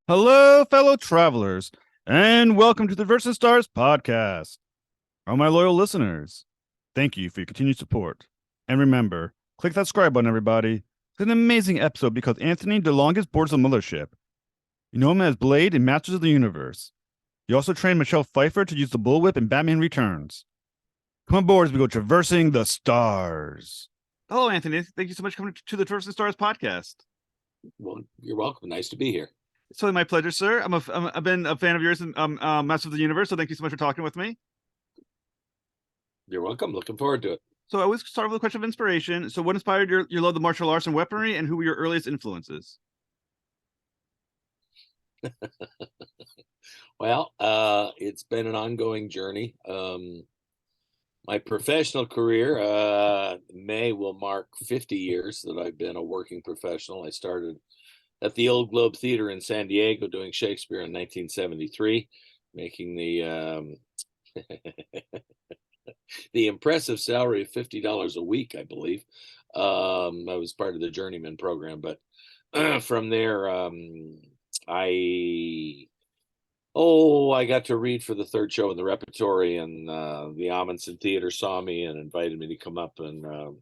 Hello, fellow travelers, and welcome to the Versus Stars podcast. All my loyal listeners, thank you for your continued support. And remember, click that subscribe button, everybody. It's an amazing episode because Anthony De Longis boards the mothership. You know him as Blade in Masters of the Universe. He also trained Michelle Pfeiffer to use the bullwhip in Batman Returns. Come aboard as we go traversing the stars. Hello, Anthony. Thank you so much for coming to the Versus Stars podcast. Well, you're welcome. Nice to be here. It's totally my pleasure, sir. I've been a fan of yours in Masters of the Universe, so thank you so much for talking with me. You're welcome. Looking forward to it. So I always start with a question of inspiration. So what inspired your love of martial arts and weaponry, and who were your earliest influences? Well, it's been an ongoing journey. My professional career, May will mark 50 years that I've been a working professional. I started at the Old Globe Theater in San Diego doing Shakespeare in 1973, making the impressive salary of $50 a week, I believe. I was part of the journeyman program, but from there, I I got to read for the third show in the repertory, and the Amundsen Theater saw me and invited me to come up and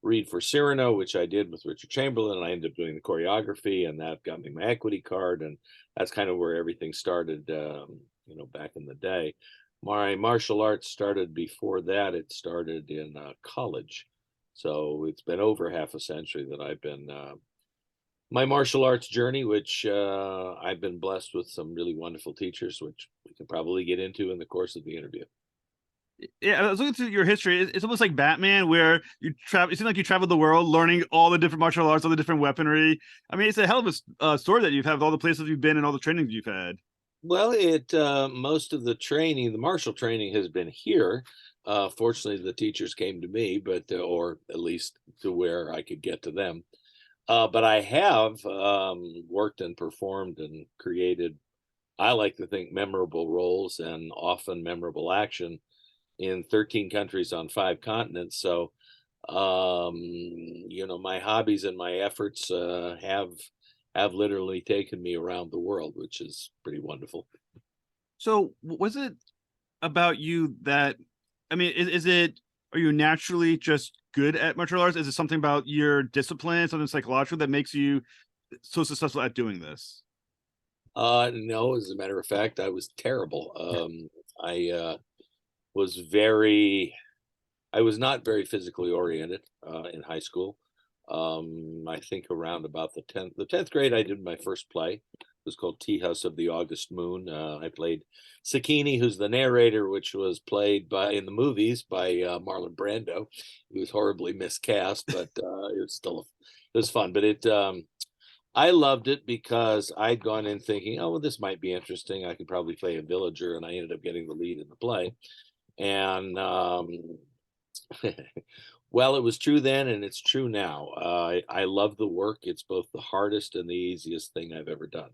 read for Cyrano, which I did with Richard Chamberlain. And I ended up doing the choreography, and that got me my equity card, and that's kind of where everything started. Back in the day. My martial arts started before that. It started in college, so it's been over half a century that I've been my martial arts journey, which I've been blessed with some really wonderful teachers, which we can probably get into in the course of the interview. Yeah, I was looking through your history. It's almost like Batman, where you travel. It seems like you traveled the world, learning all the different martial arts, all the different weaponry. I mean, it's a hell of a story that you've had, with all the places you've been and all the trainings you've had. Well, it most of the training, the martial training, has been here. Fortunately, the teachers came to me, but or at least to where I could get to them. But I have worked and performed and created, I like to think, memorable roles and often memorable action in 13 countries on 5 continents. So, my hobbies and my efforts have literally taken me around the world, which is pretty wonderful. So was it about you that, I mean, is it, are you naturally just good at martial arts? Is it something about your discipline, something psychological that makes you so successful at doing this? No, as a matter of fact, I was terrible. I was very, I was not very physically oriented in high school. I think around about the tenth grade, I did my first play. It was called Tea House of the August Moon. I played Sakini, who's the narrator, which was played by in the movies by Marlon Brando. He was horribly miscast, but it was fun. But I loved it because I'd gone in thinking, oh, well, this might be interesting. I could probably play a villager, and I ended up getting the lead in the play. And well, it was true then, and it's true now. I love the work. It's both the hardest and the easiest thing I've ever done.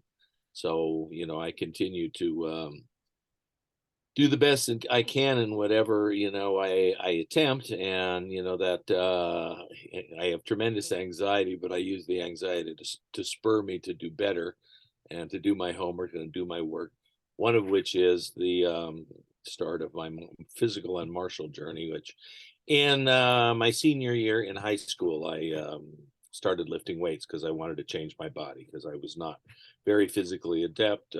So, I continue to do the best I can in whatever I attempt, and that I have tremendous anxiety, but I use the anxiety to spur me to do better and to do my homework and do my work. One of which is the start of my physical and martial journey, which in my senior year in high school, I started lifting weights because I wanted to change my body because I was not very physically adept.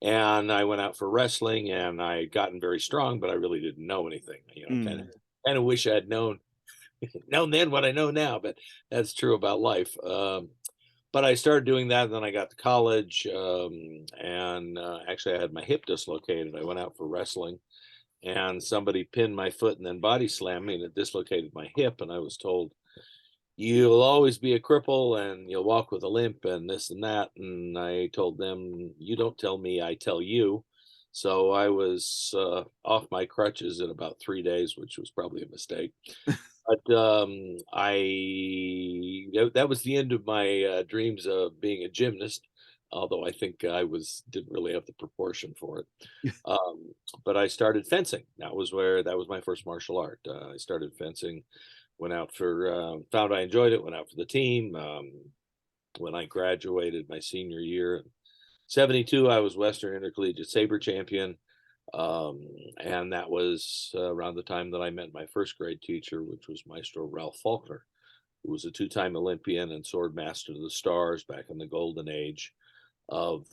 And I went out for wrestling, and I had gotten very strong, but I really didn't know anything. Kind of wish I had known then what I know now, but that's true about life. But I started doing that, and then I got to college, and actually I had my hip dislocated. I went out for wrestling, and somebody pinned my foot and then body slammed me, and it dislocated my hip. And I was told, you'll always be a cripple and you'll walk with a limp and this and that. And I told them, you don't tell me, I tell you. So I was off my crutches in about 3 days, which was probably a mistake. But that was the end of my dreams of being a gymnast. Although I think didn't really have the proportion for it. But I started fencing. That was my first martial art. I started fencing, went out found I enjoyed it, went out for the team. When I graduated my senior year, '72, I was Western Intercollegiate Saber champion. And that was around the time that I met my first grade teacher, which was Maestro Ralph Faulkner, who was a two-time Olympian and sword master to the stars back in the golden age of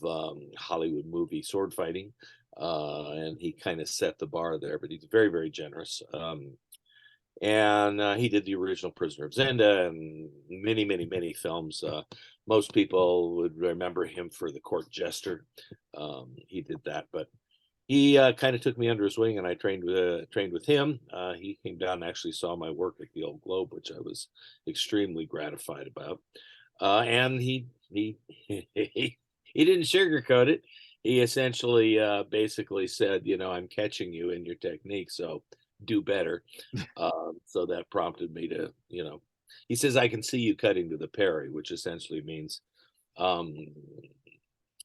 Hollywood movie sword fighting. And he kind of set the bar there, but he's very, very generous. And he did the original Prisoner of Zenda and many, many, many films. Most people would remember him for The Court Jester. He did that, but he kind of took me under his wing, and I trained with him. He came down and actually saw my work at the Old Globe, which I was extremely gratified about. And he he didn't sugarcoat it. He essentially basically said, I'm catching you in your technique, so do better. So that prompted me to, he says, I can see you cutting to the parry, which essentially means um,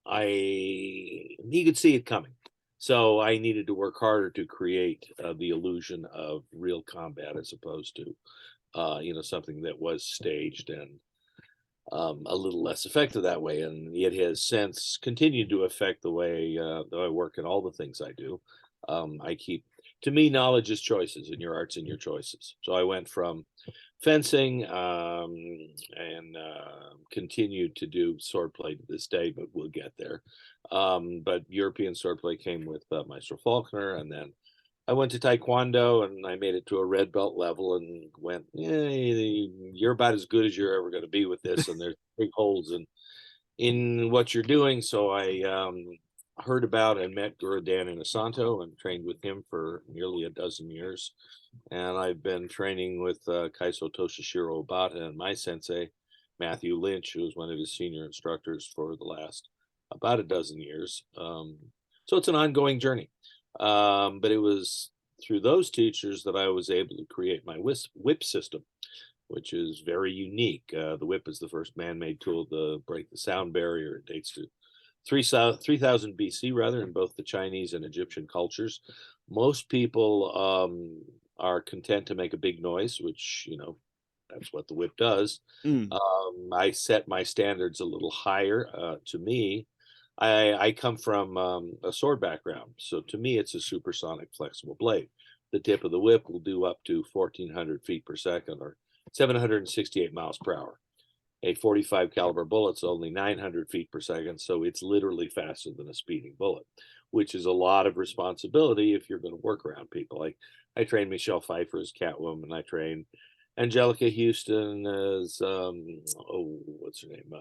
he could see it coming. So I needed to work harder to create the illusion of real combat as opposed to, something that was staged and a little less effective that way. And it has since continued to affect the way that I work and all the things I do. To me, knowledge is choices, and your art's in your choices. So I went from fencing and continued to do swordplay to this day, but we'll get there. But European swordplay came with Maestro Faulkner, and then I went to Taekwondo and I made it to a red belt level and went, you're about as good as you're ever going to be with this, and there's big holes in what you're doing. So I heard about and met Guru Dan Inosanto and trained with him for nearly a dozen years. And I've been training with Kaiso Toshishiro Obata and my sensei, Matthew Lynch, who was one of his senior instructors for the last about a dozen years. So it's an ongoing journey. But it was through those teachers that I was able to create my whip system, which is very unique. The whip is the first man-made tool to break the sound barrier. It dates to 3000 BC, rather, in both the Chinese and Egyptian cultures. Most people are content to make a big noise, which, that's what the whip does. Mm. I set my standards a little higher. To me, I come from a sword background. So to me, it's a supersonic flexible blade. The tip of the whip will do up to 1,400 feet per second or 768 miles per hour. A 45 caliber bullet's only 900 feet per second, so it's literally faster than a speeding bullet, which is a lot of responsibility if you're going to work around people. I trained Michelle Pfeiffer as Catwoman. I trained Angelica Houston as what's her name?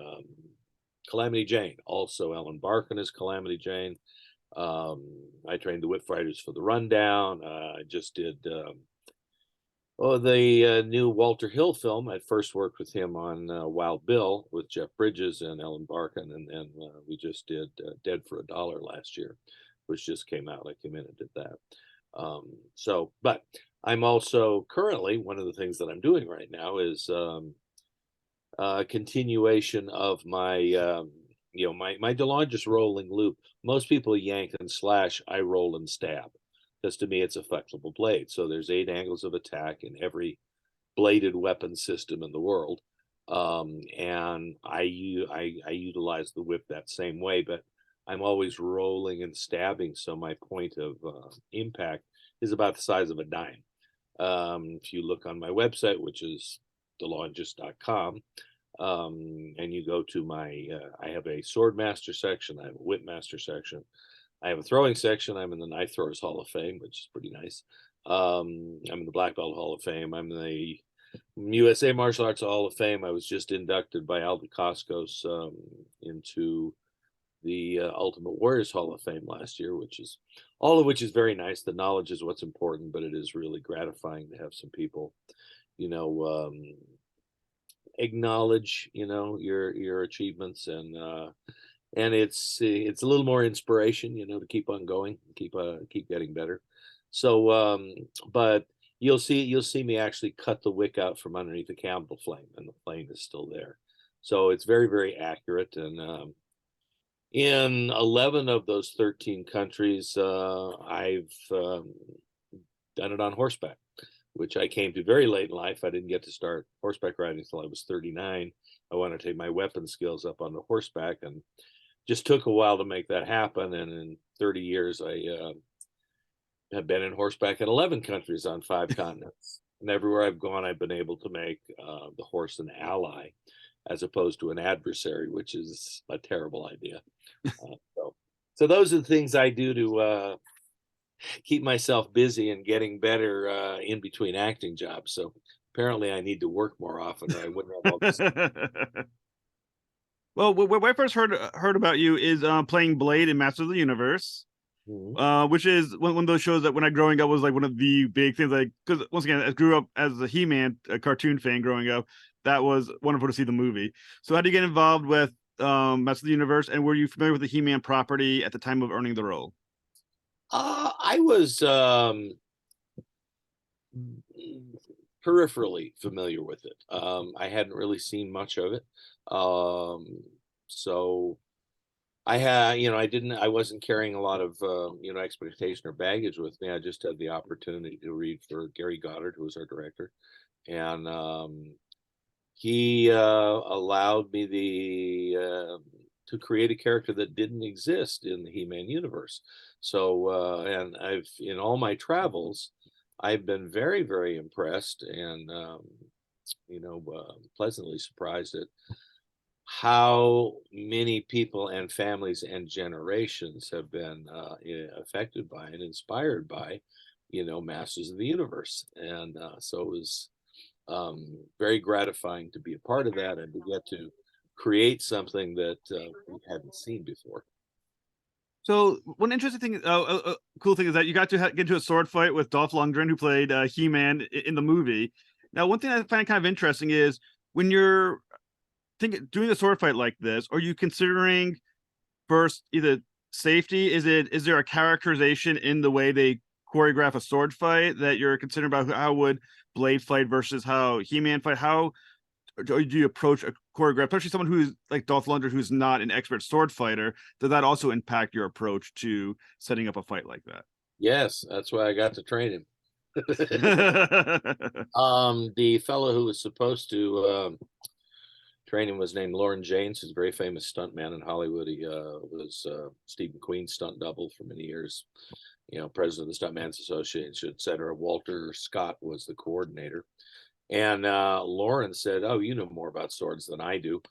Calamity Jane. Also, Ellen Barkin as Calamity Jane. I trained the whip fighters for the Rundown. I just did the new Walter Hill film. I first worked with him on Wild Bill with Jeff Bridges and Ellen Barkin, and then we just did Dead for a Dollar last year, which just came out. I came in and did that. But I'm also currently, one of the things that I'm doing right now is continuation of my my De Longis rolling loop. Most people yank and slash, I roll and stab, because to me it's a flexible blade. So there's 8 angles of attack in every bladed weapon system in the world, and I utilize the whip that same way, but I'm always rolling and stabbing, so my point of impact is about the size of a dime. If you look on my website, which is delongis.com, and you go to my, I have a sword master section, I have a whip master section, I have a throwing section. I'm in the Knife Throwers Hall of Fame, which is pretty nice. I'm in the Black Belt Hall of Fame. I'm in the USA Martial Arts Hall of Fame. I was just inducted by Aldo Coscos into the Ultimate Warriors Hall of Fame last year, all of which is very nice. The knowledge is what's important, but it is really gratifying to have some people, acknowledge, your achievements, and it's a little more inspiration, to keep on going, keep getting better. So, but you'll see me actually cut the wick out from underneath the candle flame, and the flame is still there. So it's very, very accurate. And in 11 of those 13 countries, I've done it on horseback, which I came to very late in life. I didn't get to start horseback riding until I was 39. I wanted to take my weapon skills up on the horseback, and just took a while to make that happen. And in 30 years, I have been in horseback in 11 countries on 5 continents. And everywhere I've gone, I've been able to make the horse an ally as opposed to an adversary, which is a terrible idea. So those are the things I do to keep myself busy and getting better in between acting jobs. So apparently I need to work more often, or I wouldn't have all this. Well, when I first heard about you is playing Blade in Masters of the Universe, which is one of those shows that when I growing up was like one of the big things. Like, because once again, I grew up as a He-Man cartoon fan growing up. That was wonderful to see the movie. So, how did you get involved with Masters of the Universe, and were you familiar with the He-Man property at the time of earning the role? I was peripherally familiar with it. I hadn't really seen much of it. So I wasn't carrying a lot of, expectation or baggage with me. I just had the opportunity to read for Gary Goddard, who was our director. And he allowed me to create a character that didn't exist in the He-Man universe. So, and in all my travels, I've been very, very impressed and, pleasantly surprised at how many people and families and generations have been affected by and inspired by, Masters of the Universe. And so it was very gratifying to be a part of that and to get to create something that we hadn't seen before. So one interesting thing, cool thing is that you got to get into a sword fight with Dolph Lundgren, who played He-Man in the movie. Now, one thing I find kind of interesting is when you're doing a sword fight like this, are you considering first either safety? Is there a characterization in the way they choreograph a sword fight that you're considering about how would Blade fight versus how He-Man fight? How do you approach a choreograph, especially someone who's like Dolph Lundgren, who's not an expert sword fighter? Does that also impact your approach to setting up a fight like that? Yes, that's why I got to train him. The The fellow who was supposed to train him was named Lauren James. He's a very famous stuntman in Hollywood. He was Steve McQueen's stunt double for many years. President of the Stuntman's Association, et cetera. Walter Scott was the coordinator. And Lauren said, "Oh, you know more about swords than I do.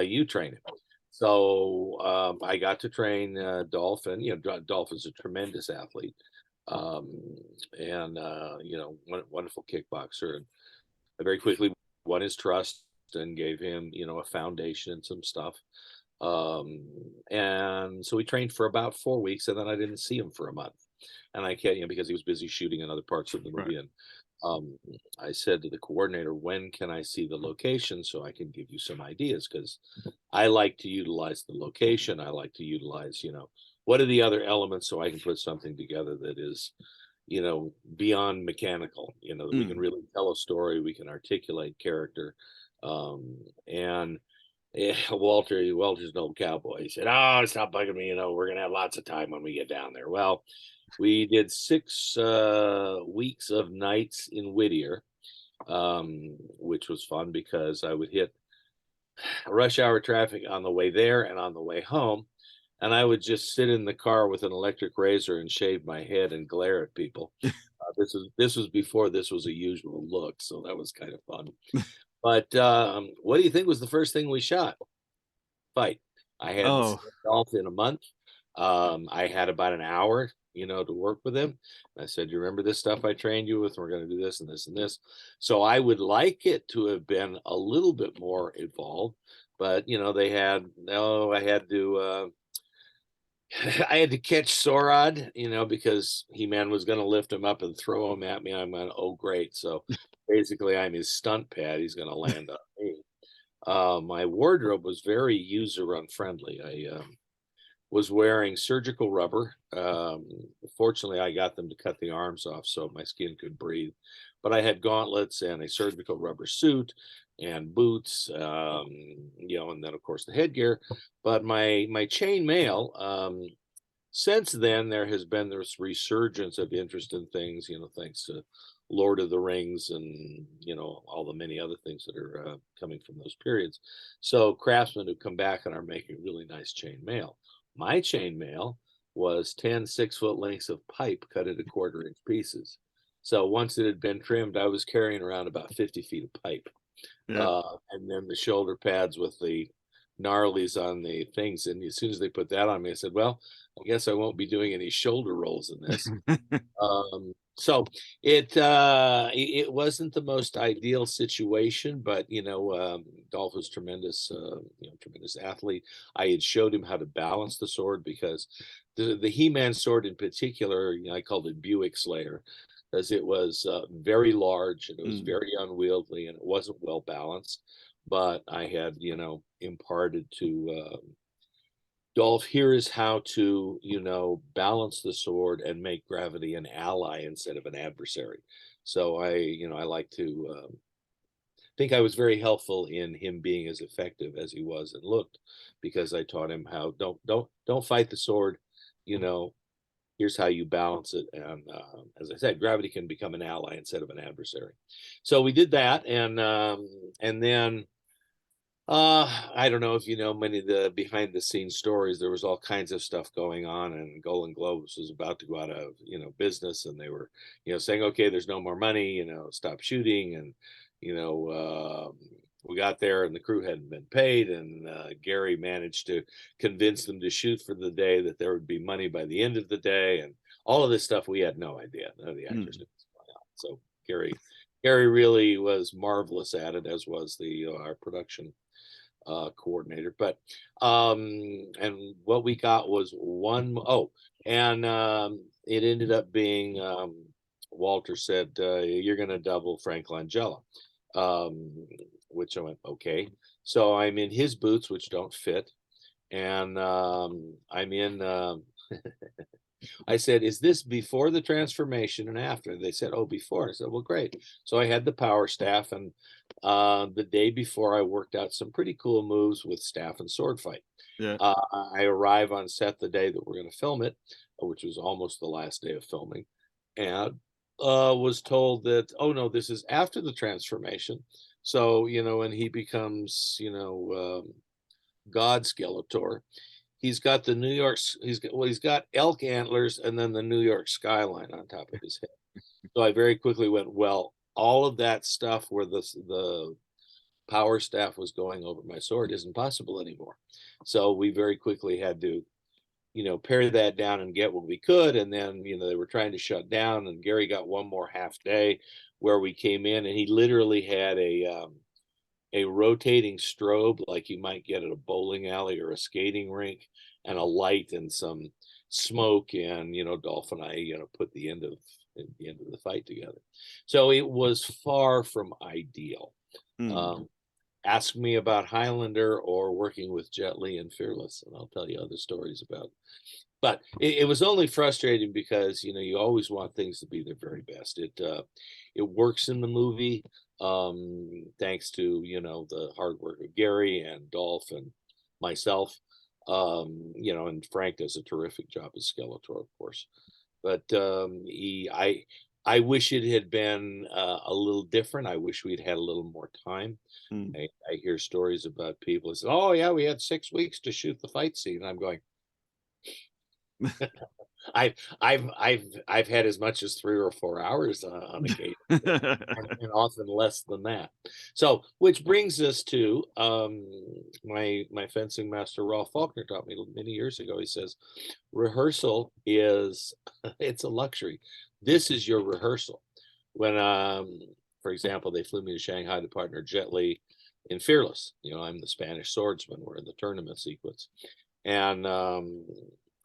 You train him." So I got to train Dolph, and Dolph is a tremendous athlete, and wonderful kickboxer. And I very quickly won his trust and gave him, a foundation and some stuff. And so we trained for about 4 weeks, and then I didn't see him for a month, and I can't, because he was busy shooting in other parts of the movie. Right. And I said to the coordinator, "When can I see the location so I can give you some ideas?" Because I like to utilize the location. I like to utilize, what are the other elements so I can put something together that is, beyond mechanical, that we can really tell a story, we can articulate character. And Walter's an old cowboy. He said, "Oh, stop bugging me. We're going to have lots of time when we get down there." Well, we did 6 weeks of nights in Whittier, which was fun because I would hit rush hour traffic on the way there and on the way home. And I would just sit in the car with an electric razor and shave my head and glare at people. This was before this was a usual look, so that was kind of fun. But what do you think was the first thing we shot? Fight. I hadn't seen Dolph in a month. I had about an hour, to work with him. And I said, "You remember this stuff I trained you with? We're going to do this and this and this." So I would like it to have been a little bit more involved, but I had to I had to catch Sorod, because He-Man was going to lift him up and throw him at me. I'm going, "Oh, great." So basically I'm his stunt pad. He's going to land on me. My wardrobe was very user unfriendly. I was wearing surgical rubber. Fortunately, I got them to cut the arms off so my skin could breathe. But I had gauntlets and a surgical rubber suit and boots, and then of course the headgear. But my chain mail, since then there has been this resurgence of interest in things, thanks to Lord of the Rings and, all the many other things that are coming from those periods. So craftsmen who come back and are making really nice chainmail. My chainmail was 10 6-foot lengths of pipe cut into 1/4 inch pieces. So once it had been trimmed, I was carrying around about 50 feet of pipe. Yeah. And then the shoulder pads with the gnarlies on the things. And as soon as they put that on me, I said, well, I guess I won't be doing any shoulder rolls in this. So it wasn't the most ideal situation, but Dolph was tremendous, tremendous athlete. I had showed him how to balance the sword because the He-Man sword in particular, I called it Buick Slayer because it was very large and it was very unwieldy and it wasn't well balanced. But I had, imparted to Dolph, here is how to, balance the sword and make gravity an ally instead of an adversary. So I like to think I was very helpful in him being as effective as he was and looked, because I taught him how don't fight the sword, here's how you balance it. And as I said, gravity can become an ally instead of an adversary. So we did that, and then I don't know if you know many of the behind the scenes stories. There was all kinds of stuff going on, and Golden Globes was about to go out of business, and they were saying, okay, there's no more money, stop shooting, and we got there, and the crew hadn't been paid, and Gary managed to convince them to shoot for the day that there would be money by the end of the day, and all of this stuff we had no idea. None of the actors knew what's going on. So Gary really was marvelous at it, as was the our production coordinator. But and what we got was it ended up being Walter said, you're going to double Frank Langella, which I went, okay. So I'm in his boots, which don't fit, and I'm in I said, is this before the transformation and after? They said, oh, before. I said, well, great. So I had the power staff, and the day before I worked out some pretty cool moves with staff and sword fight. Yeah. I arrive on set the day that we're going to film it, which was almost the last day of filming, and was told that, oh, no, this is after the transformation. So, when he becomes, God Skeletor, he's got the New York, he's got elk antlers and then the New York skyline on top of his head. So I very quickly went, well, all of that stuff where the power staff was going over my sword isn't possible anymore. So we very quickly had to, pare that down and get what we could. And then, they were trying to shut down, and Gary got one more half day where we came in, and he literally had a rotating strobe like you might get at a bowling alley or a skating rink, and a light and some smoke, and Dolph and I put the end of the fight together. So it was far from ideal. Ask me about Highlander or working with Jet Li and Fearless, and I'll tell you other stories about it. But it was only frustrating because you always want things to be their very best. It works in the movie, thanks to the hard work of Gary and Dolph and myself, and Frank does a terrific job as Skeletor, of course. But I wish it had been a little different. I wish we'd had a little more time. I hear stories about people who say, oh yeah, we had 6 weeks to shoot the fight scene, and I'm going, I've had as much as 3 or 4 hours on occasion, and often less than that. So, which brings us to my fencing master Rolf Faulkner taught me many years ago. He says, rehearsal is it's a luxury. This is your rehearsal. When for example, they flew me to Shanghai to partner Jet Li in Fearless. I'm the Spanish swordsman. We're in the tournament sequence, and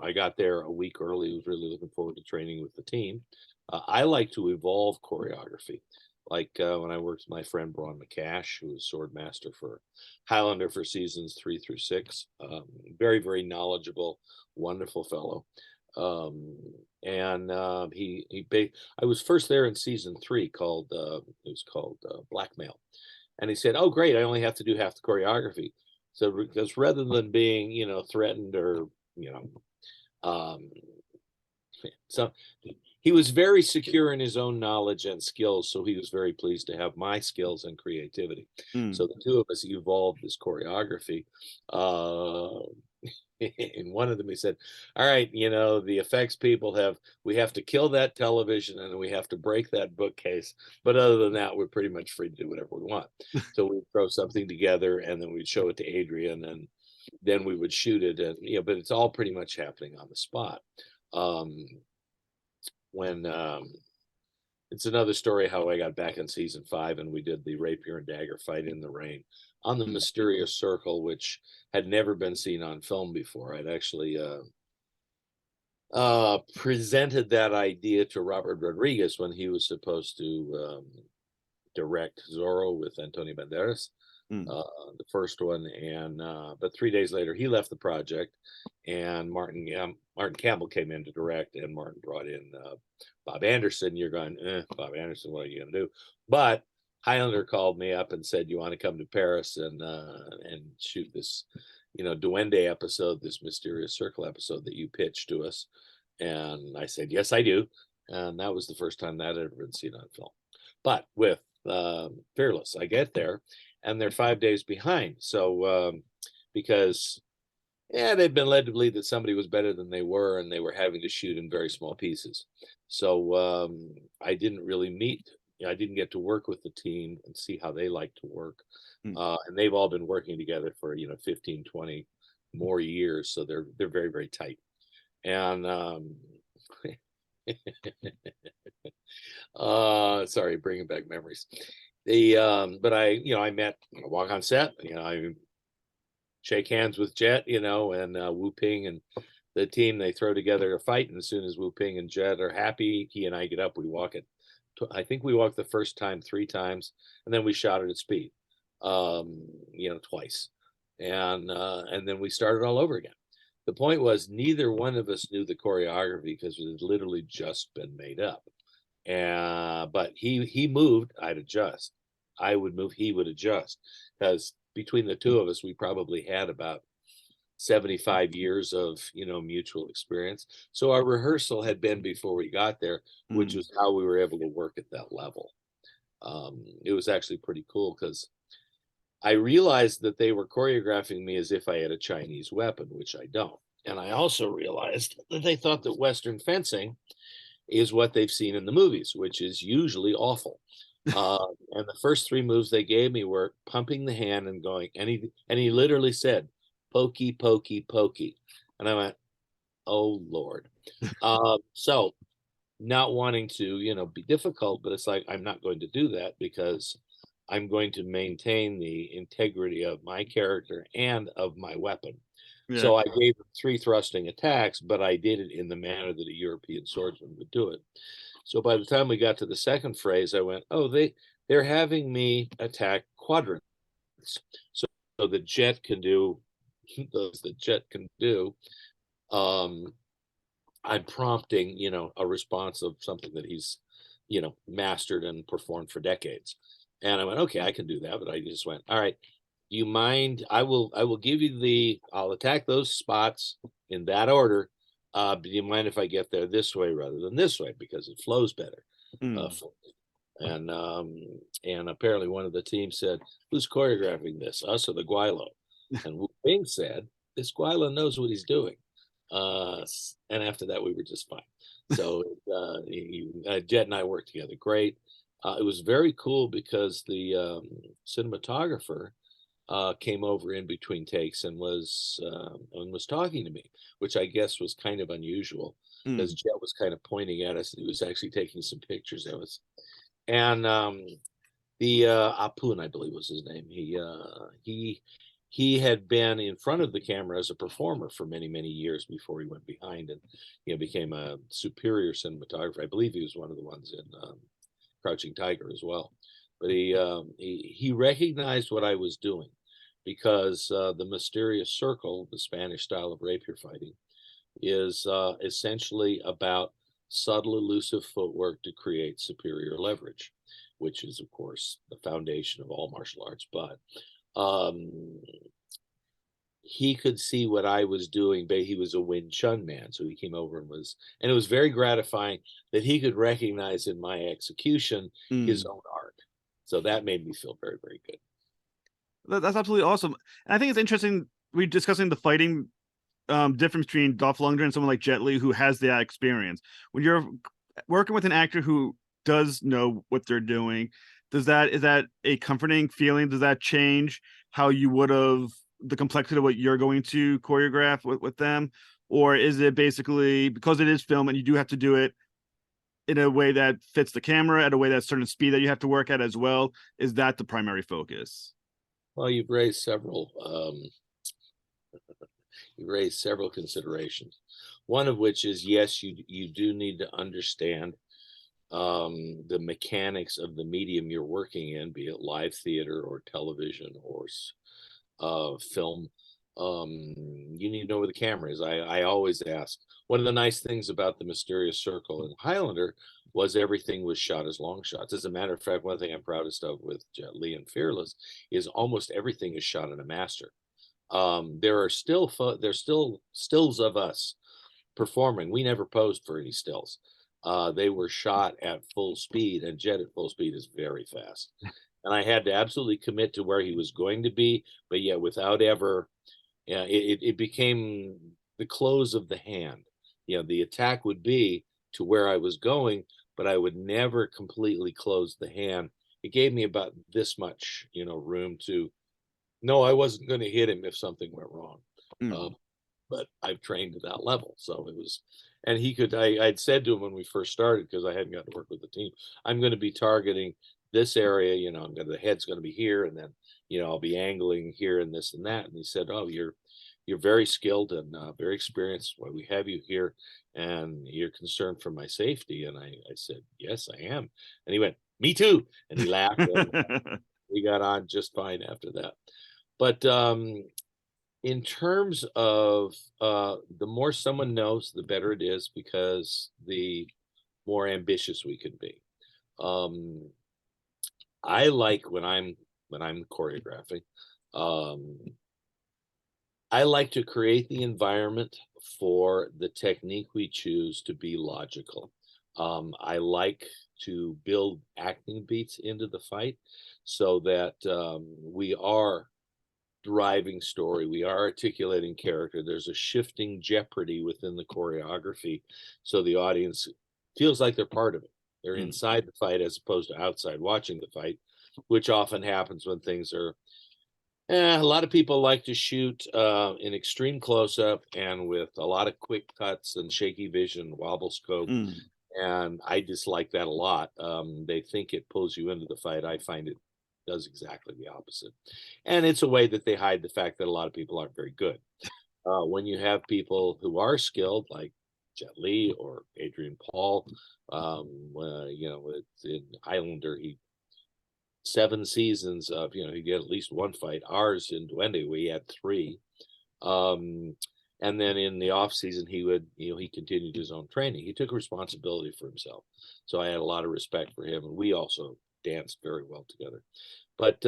I got there a week early. Was really looking forward to training with the team. I like to evolve choreography. Like when I worked with my friend Braun McCash, who was sword master for Highlander for seasons 3 through 6. Very, very knowledgeable, wonderful fellow. I was first there in season 3 it was called Blackmail. And he said, oh, great, I only have to do half the choreography. So because rather than being, threatened or, so he was very secure in his own knowledge and skills, so he was very pleased to have my skills and creativity. Mm. So the two of us evolved this choreography. And one of them, he said, all right, the effects people we have to kill that television and we have to break that bookcase, but other than that, we're pretty much free to do whatever we want. So we'd throw something together and then we'd show it to Adrian, and then we would shoot it, and but it's all pretty much happening on the spot. When It's another story how I got back in season 5 and we did the rapier and dagger fight in the rain on the mysterious circle, which had never been seen on film before. I'd actually presented that idea to Robert Rodriguez when he was supposed to direct Zorro with Antonio Banderas, the first one, and but 3 days later he left the project, and Martin Campbell came in to direct, and Martin brought in Bob Anderson. You're going, Bob Anderson, what are you going to do? But Highlander called me up and said, you want to come to Paris and shoot this, Duende episode, this mysterious circle episode that you pitched to us? And I said, yes, I do. And that was the first time that had ever been seen on film. But with Fearless, I get there and they're 5 days behind. So because they'd been led to believe that somebody was better than they were, and they were having to shoot in very small pieces. So I didn't get to work with the team and see how they like to work. And they've all been working together for 15, 20 more years, so they're very, very tight. And sorry, bringing back memories. But I walk on set, I shake hands with Jet, and Wu Ping and the team. They throw together a fight, and as soon as Wu Ping and Jet are happy, he and I get up. We walk it. I think we walked the first time 3 times, and then we shot it at speed, twice, and then we started all over again. The point was, neither one of us knew the choreography because it had literally just been made up. But he moved, I'd adjust. I would move, he would adjust, because between the two of us, we probably had about 75 years of mutual experience. So our rehearsal had been before we got there, which was how we were able to work at that level. It was actually pretty cool because I realized that they were choreographing me as if I had a Chinese weapon, which I don't. And I also realized that they thought that Western fencing is what they've seen in the movies, which is usually awful. And the first 3 moves they gave me were pumping the hand and going, and he literally said, pokey, pokey, pokey. And I went, oh, Lord. So not wanting to, be difficult, but it's like, I'm not going to do that because I'm going to maintain the integrity of my character and of my weapon. Yeah. So I gave him 3 thrusting attacks, but I did it in the manner that a European swordsman would do it. So by the time we got to the second phrase, I went, oh, they're having me attack quadrants. So the Jet can do those that Jet can do. I'm prompting, a response of something that he's, mastered and performed for decades. And I went, okay, I can do that. But I just went, all right, do you mind? I will give you I'll attack those spots in that order. But do you mind if I get there this way rather than this way? Because it flows better. And apparently one of the team said, who's choreographing this, us or the Guilo? And Wu Ping said, this Guilo knows what he's doing. And after that, we were just fine. So Jet and I worked together great. It was very cool because the cinematographer came over in between takes and was talking to me, which I guess was kind of unusual because Jet was kind of pointing at us and he was actually taking some pictures of us. And the Apun, I believe was his name. He had been in front of the camera as a performer for many, many years before he went behind and became a superior cinematographer. I believe he was one of the ones in Crouching Tiger as well. But he recognized what I was doing because the mysterious circle, the Spanish style of rapier fighting, is essentially about subtle, elusive footwork to create superior leverage, which is, of course, the foundation of all martial arts. But he could see what I was doing, but he was a Wing Chun man. So he came over and it was very gratifying that he could recognize in my execution his Mm. own art. So that made me feel very, very good. That's absolutely awesome. And I think it's interesting we discussing the fighting difference between Dolph Lundgren and someone like Jet Li who has that experience. When you're working with an actor who does know what they're doing, is that a comforting feeling? Does that change how you would have the complexity of what you're going to choreograph with them? Or is it basically because it is film and you do have to do it in a way that fits the camera at a way that's certain speed that you have to work at as well? Is that the primary focus? Well, you've raised several considerations. One of which is, yes, you do need to understand the mechanics of the medium you're working in, be it live theater or television or film. You need to know where the camera is. I always ask. One of the nice things about the Mysterious Circle and Highlander was everything was shot as long shots. As a matter of fact, one thing I'm proudest of with Jet Li and Fearless is almost everything is shot in a master. There's still stills of us performing. We never posed for any stills. They were shot at full speed, and Jet at full speed is very fast. And I had to absolutely commit to where he was going to be, but yet without ever, yeah, it became the close of the hand. The attack would be to where I was going, but I would never completely close the hand. It gave me about this much, room to no, I wasn't going to hit him if something went wrong. Mm. Um, but I've trained to that level. So it was, and I'd said to him when we first started, because I hadn't gotten to work with the team, I'm going to be targeting this area, the head's going to be here. And then, I'll be angling here and this and that. And he said, oh, you're very skilled and very experienced. Why we have you here, and you're concerned for my safety. And I said, yes, I am. And he went, me too. And he laughed. And we got on just fine after that. But in terms of the more someone knows, the better it is, because the more ambitious we can be. Um, I like when I'm choreographing. Um, I like to create the environment for the technique we choose to be logical. I like to build acting beats into the fight so that we are driving story. We are articulating character. There's a shifting jeopardy within the choreography, so the audience feels like they're part of it. They're Mm. inside the fight as opposed to outside watching the fight, which often happens when things are. A lot of people like to shoot in extreme close up and with a lot of quick cuts and shaky vision, wobble scope, Mm. and I dislike that a lot. They think it pulls you into the fight. I find it does exactly the opposite. And it's a way that they hide the fact that a lot of people aren't very good. When you have people who are skilled, like Jet Li or Adrian Paul, in Highlander, he 7 seasons of, he get at least one fight. Ours in Duende, we had three. Um, and then in the off season, he continued his own training. He took responsibility for himself. So I had a lot of respect for him. And we also danced very well together. But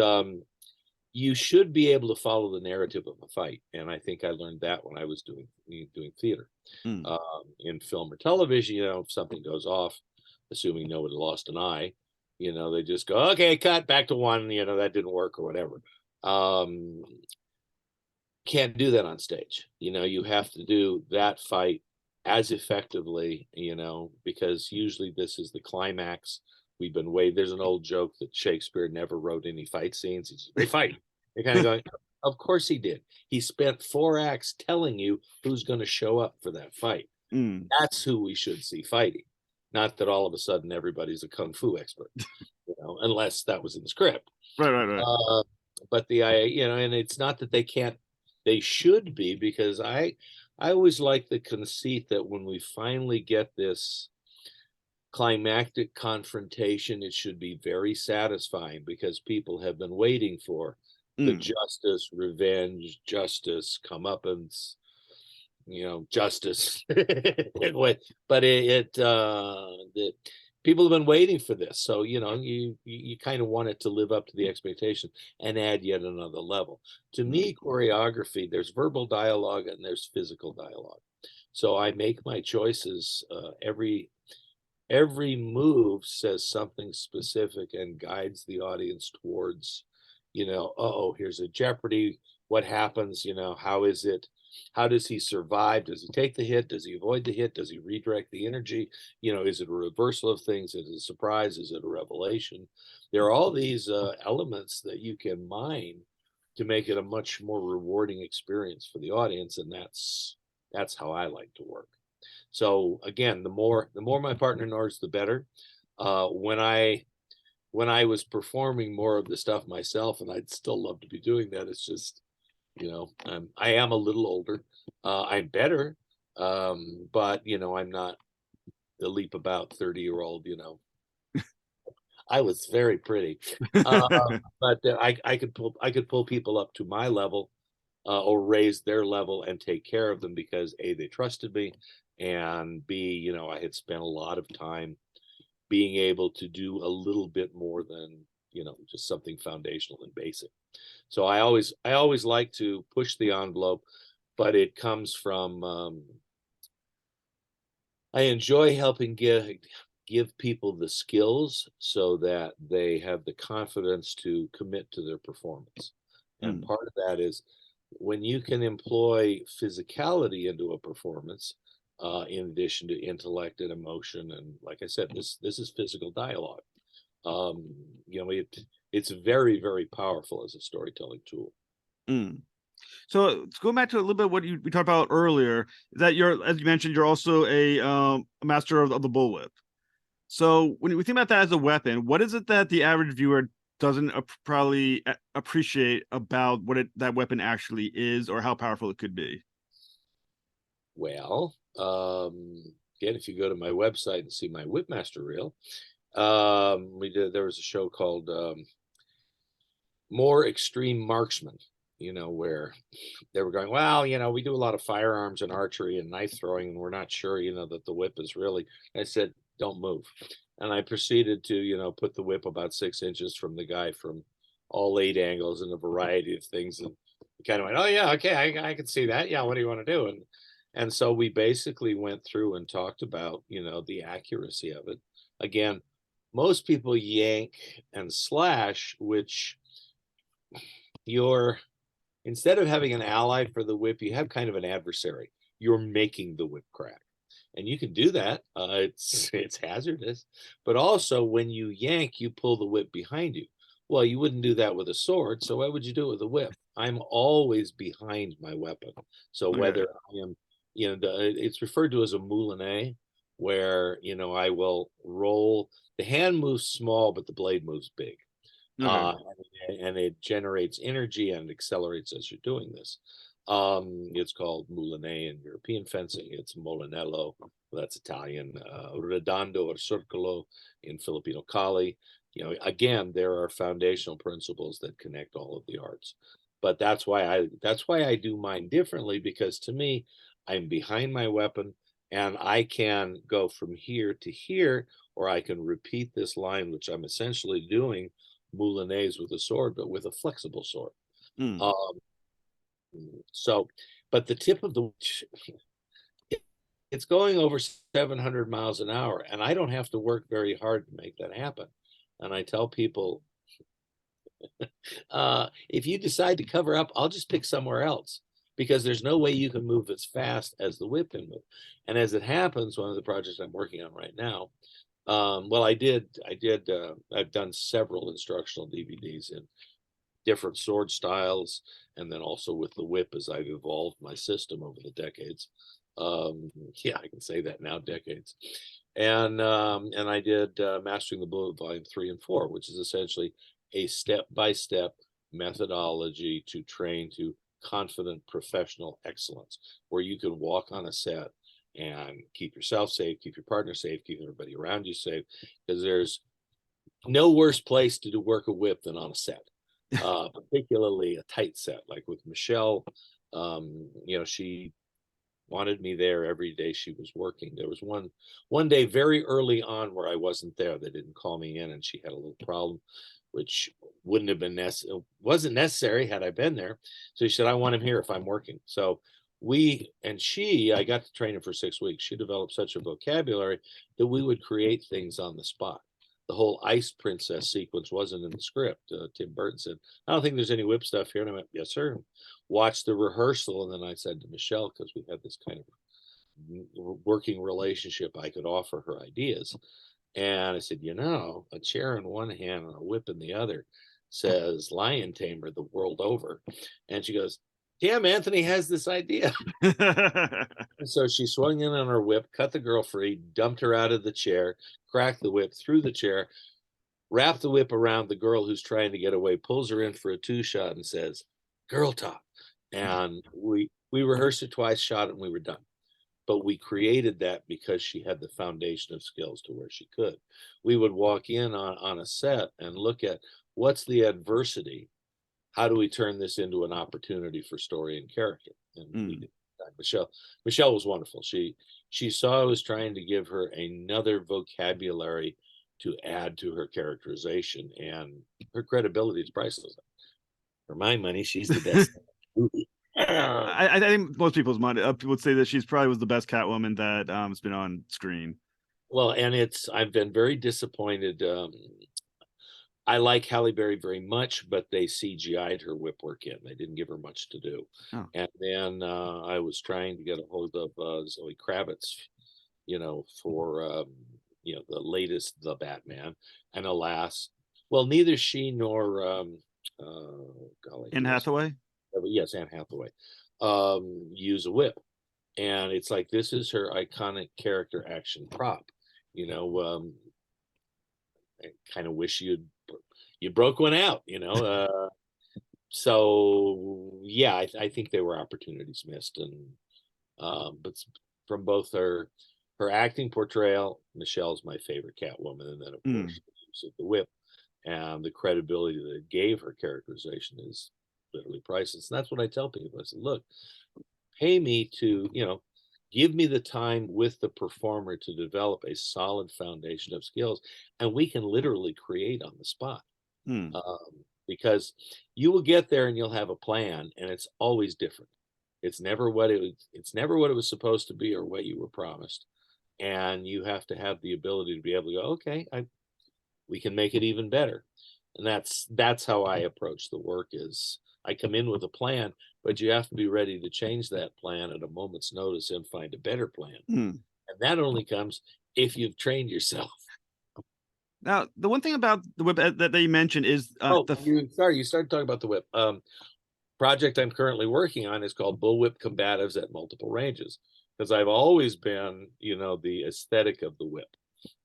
you should be able to follow the narrative of a fight. And I think I learned that when I was doing theater. Mm. In film or television, if something goes off, assuming nobody lost an eye, they just go, okay, cut back to one, that didn't work or whatever. Can't do that on stage. You have to do that fight as effectively, because usually this is the climax. We've been waiting. There's an old joke that Shakespeare never wrote any fight scenes. He just, they fight. You're kind of going, of course he did. He spent 4 acts telling you who's going to show up for that fight. Mm. That's who we should see fighting. Not that all of a sudden everybody's a kung fu expert, unless that was in the script. Right. But and it's not that they can't, they should be, because I always like the conceit that when we finally get this climactic confrontation, it should be very satisfying, because people have been waiting for the Mm. justice, revenge, justice, comeuppance, justice. But people have been waiting for this. So, you kind of want it to live up to the expectation and add yet another level. To me, choreography, there's verbal dialogue and there's physical dialogue. So I make my choices. Every move says something specific and guides the audience towards, oh, here's a jeopardy. What happens? How is it? How does he survive? Does he take the hit? Does he avoid the hit? Does he redirect the energy? Is it a reversal of things? Is it a surprise? Is it a revelation? There are all these elements that you can mine to make it a much more rewarding experience for the audience, and that's how I like to work. So again, the more my partner knows, the better. When I was performing more of the stuff myself, and I'd still love to be doing that. It's just, I am a little older. I'm better, but I'm not the leap about 30-year-old. I was very pretty, uh, but I could pull people up to my level, or raise their level and take care of them because A, they trusted me, and B, I had spent a lot of time being able to do a little bit more than, just something foundational and basic. So I always like to push the envelope, but it comes from, I enjoy helping give people the skills so that they have the confidence to commit to their performance. And part of that is when you can employ physicality into a performance, in addition to intellect and emotion, and like I said, this is physical dialogue. It's very, very powerful as a storytelling tool. Mm. So let's go back to a little bit what we talked about earlier. Is that as you mentioned, you're also a master of the bullwhip. So when we think about that as a weapon, what is it that the average viewer doesn't probably appreciate about that weapon actually is, or how powerful it could be? Well, again, if you go to my website and see my Whipmaster reel, there was a show called More Extreme Marksman, where they were going, well, we do a lot of firearms and archery and knife throwing, and we're not sure, that the whip is really. I said, don't move. And I proceeded to, put the whip about 6 inches from the guy from all 8 angles and a variety of things. And he kind of went, oh, yeah, okay, I can see that. Yeah, what do you want to do? And so we basically went through and talked about, the accuracy of it. Again, most people yank and slash, which you're, instead of having an ally for the whip, you have kind of an adversary. You're making the whip crack. And you can do that. It's hazardous. But also when you yank, you pull the whip behind you. Well, you wouldn't do that with a sword. So why would you do it with a whip? I'm always behind my weapon. So whether I am, it's referred to as a moulinet, where, I will roll. The hand moves small, but the blade moves big. Okay. And it generates energy and accelerates as you're doing this. It's called moulinet in European fencing. It's molinello, that's Italian. Redondo or circolo in Filipino kali. Again, there are foundational principles that connect all of the arts. But that's why I do mine differently, because to me, I'm behind my weapon and I can go from here to here, or I can repeat this line, which I'm essentially doing moulinets with a sword, but with a flexible sword. Mm. Um, so, but the tip of the it's going over 700 miles an hour, and I don't have to work very hard to make that happen. And I tell people, if you decide to cover up, I'll just pick somewhere else, because there's no way you can move as fast as the whip can move. And as it happens, one of the projects I'm working on right now, well, I've done several instructional DVDs in different sword styles, and then also with the whip as I've evolved my system over the decades. Yeah, I can say that now, decades. And I did Mastering the Bullwhip Volume 3 and 4, which is essentially a step-by-step methodology to train to confident professional excellence, where you can walk on a set and keep yourself safe, keep your partner safe, keep everybody around you safe, because there's no worse place to do work a whip than on a set, particularly a tight set like with Michelle. She wanted me there every day she was working. There was one day very early on where I wasn't there. They didn't call me in, and she had a little problem, which wouldn't have been wasn't necessary had I been there. So she said, I want him here if I'm working. So I got to train her for 6 weeks. She developed such a vocabulary that we would create things on the spot. The whole ice princess sequence wasn't in the script. Tim Burton said, I don't think there's any whip stuff here. And I went, yes, sir. Watched the rehearsal. And then I said to Michelle, because we had this kind of working relationship, I could offer her ideas. And I said, a chair in one hand and a whip in the other says lion tamer the world over. And she goes, damn, Anthony has this idea. And so she swung in on her whip, cut the girl free, dumped her out of the chair, cracked the whip through the chair, wrapped the whip around the girl who's trying to get away, pulls her in for a 2-shot and says, girl talk. And we rehearsed it twice, shot it, and we were done. But we created that because she had the foundation of skills to where she could. We would walk in on a set and look at what's the adversity. How do we turn this into an opportunity for story and character? And we did. Michelle was wonderful. She saw I was trying to give her another vocabulary to add to her characterization, and her credibility is priceless. For my money, she's the best movie. I think most people's mind would say that she's probably was the best Catwoman that has been on screen. Well, and I've been very disappointed. I like Halle Berry very much, but they CGI'd her whip work in. They didn't give her much to do. Oh. And then I was trying to get a hold of Zoe Kravitz, for the latest The Batman, and alas, well, neither she nor Anne Hathaway. Yes, Anne Hathaway use a whip, and it's like this is her iconic character action prop. I kind of wish you broke one out. So yeah, I think there were opportunities missed, and but from both her acting portrayal, Michelle's my favorite Catwoman, and then of course the use of the whip and the credibility that it gave her characterization is literally priceless. And that's what I tell people. I said, look, pay me to, give me the time with the performer to develop a solid foundation of skills, and we can literally create on the spot. Because you will get there and you'll have a plan, and it's always different. It's never what it was supposed to be or what you were promised. And you have to have the ability to be able to go, okay, we can make it even better. And that's how I approach the work. Is I come in with a plan, but you have to be ready to change that plan at a moment's notice and find a better plan. And that only comes if you've trained yourself. Now, the one thing about the whip that you mentioned is you started talking about the whip. Project I'm currently working on is called Bullwhip Combatives at Multiple Ranges, because I've always been, the aesthetic of the whip.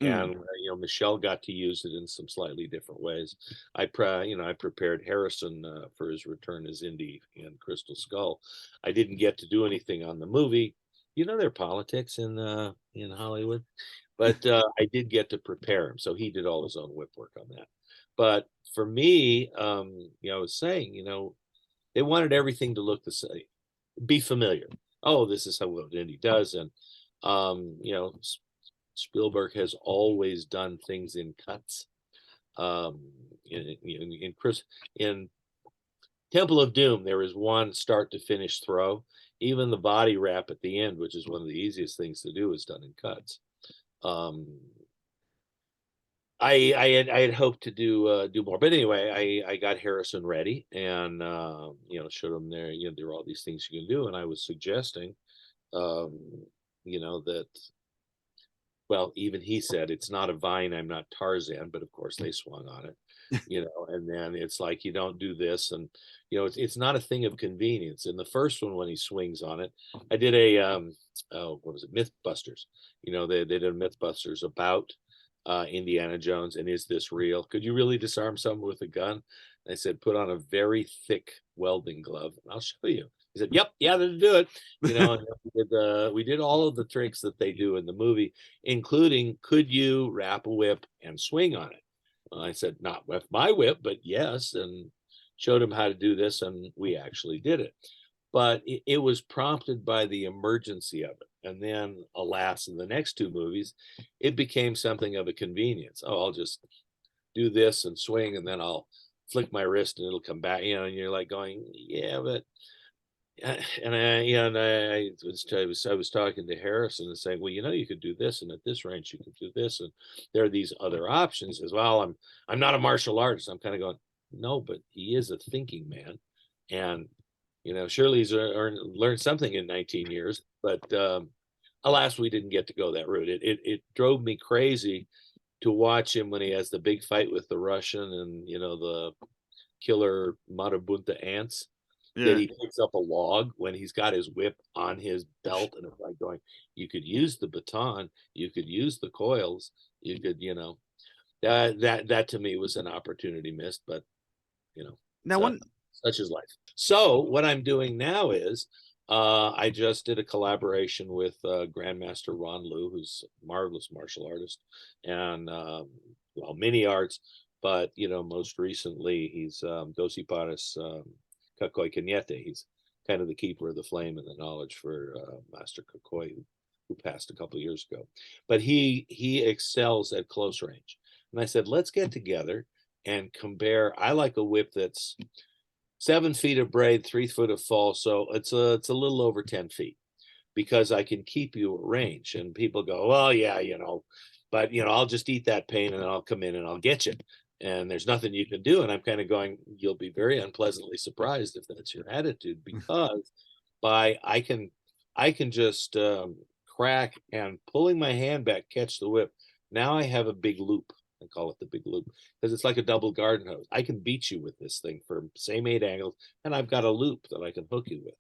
And Michelle got to use it in some slightly different ways. I prepared Harrison for his return as Indy in Crystal Skull. I didn't get to do anything on the movie. There are politics in Hollywood, but I did get to prepare him, so he did all his own whip work on that. But for me, I was saying, they wanted everything to look the same, be familiar. Oh, this is how Indy does, and Spielberg has always done things in cuts. In Temple of Doom, there is one start to finish throw. Even the body wrap at the end, which is one of the easiest things to do, is done in cuts. I had hoped to do more, but anyway, I got Harrison ready and showed him there. There are all these things you can do, and I was suggesting, that. Well, even he said, it's not a vine, I'm not Tarzan, but of course they swung on it, and then it's like, you don't do this. And, it's not a thing of convenience. In the first one, when he swings on it, I did what was it? Mythbusters. They did a Mythbusters about Indiana Jones. And is this real? Could you really disarm someone with a gun? And I said, put on a very thick welding glove and I'll show you. He said, yep, yeah, that'll do it. And we did all of the tricks that they do in the movie, including, could you wrap a whip and swing on it? I said, not with my whip, but yes, and showed him how to do this, and we actually did it. but it was prompted by the emergency of it. And then, alas, in the next two movies, it became something of a convenience. Oh, I'll just do this and swing, and then I'll flick my wrist and it'll come back, and you're like going, yeah, but I was talking to Harrison and saying, well, you could do this, and at this range you could do this, and there are these other options as well. I'm not a martial artist. I'm kind of going, no, but he is a thinking man, and surely he's learned something in 19 years. But alas, we didn't get to go that route. It drove me crazy to watch him when he has the big fight with the Russian and the killer marabunta ants, that Yeah. he picks up a log when he's got his whip on his belt, and it's like going, you could use the baton, you could use the coils, you could, that to me was an opportunity missed, but Now, one. such is life. So what I'm doing now is I just did a collaboration with Grandmaster Ron Liu, who's a marvelous martial artist, and well, many arts, but most recently he's Dosi Paris Kakoi Kenyete. He's kind of the keeper of the flame and the knowledge for Master Kakoi, who passed a couple of years ago. But he excels at close range. And I said, let's get together and compare. I like a whip that's 7 feet of braid, 3 foot of fall, so it's a little over 10 feet, because I can keep you at range. And people go, well, yeah, but I'll just eat that pain and then I'll come in and I'll get you. And there's nothing you can do. And I'm kind of going, you'll be very unpleasantly surprised if that's your attitude, because I can just crack, and pulling my hand back, catch the whip. Now I have a big loop. I call it the big loop, because it's like a double garden hose. I can beat you with this thing for same 8 angles, and I've got a loop that I can hook you with.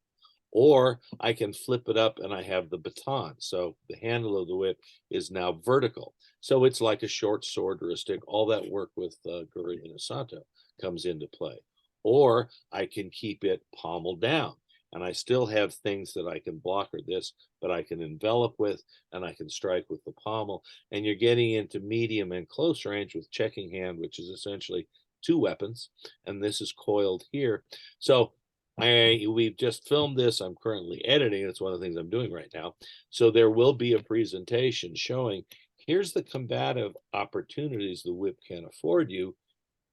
Or I can flip it up and I have the baton. So the handle of the whip is now vertical. So it's like a short sword or a stick. All that work with Guru Inosanto comes into play. Or I can keep it pommel down, and I still have things that I can block or this, but I can envelop with, and I can strike with the pommel. And you're getting into medium and close range with checking hand, which is essentially 2 weapons. And this is coiled here. So we've just filmed this. I'm currently editing. It's one of the things I'm doing right now. So there will be a presentation showing, here's the combative opportunities the whip can afford you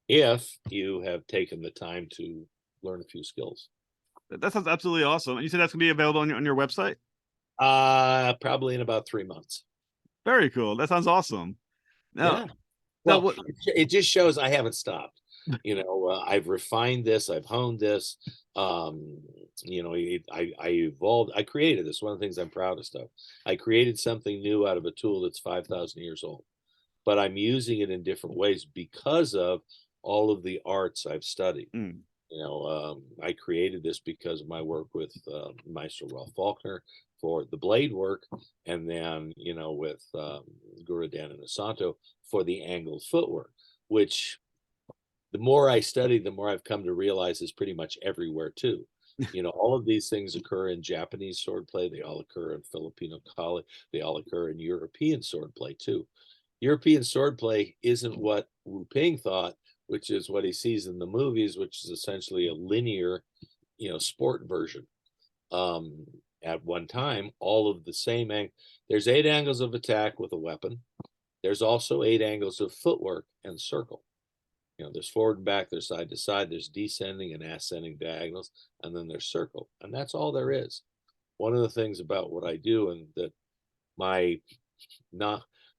if you have taken the time to learn a few skills. That sounds absolutely awesome. And you said that's gonna be available on your website? Probably in about 3 months. Very cool. That sounds awesome. Now, Yeah. now Well, what? it just shows I haven't stopped. I've refined this, I've honed this. I evolved. I created this. One of the things I'm proudest of. I created something new out of a tool that's 5,000 years old, but I'm using it in different ways because of all of the arts I've studied. Mm. I created this because of my work with Maestro Ralph Faulkner for the blade work, and then with Guru Dan Inosanto for the angled footwork, which the more I study, the more I've come to realize is pretty much everywhere too. All of these things occur in Japanese swordplay. They all occur in Filipino kali. They all occur in European swordplay too. European swordplay isn't what Wu Ping thought, which is what he sees in the movies, which is essentially a linear, sport version. At one time, all of the same there's 8 angles of attack with a weapon. There's also 8 angles of footwork and circle. There's forward and back, there's side to side, there's descending and ascending diagonals, and then there's circle. And that's all there is. One of the things about what I do, and that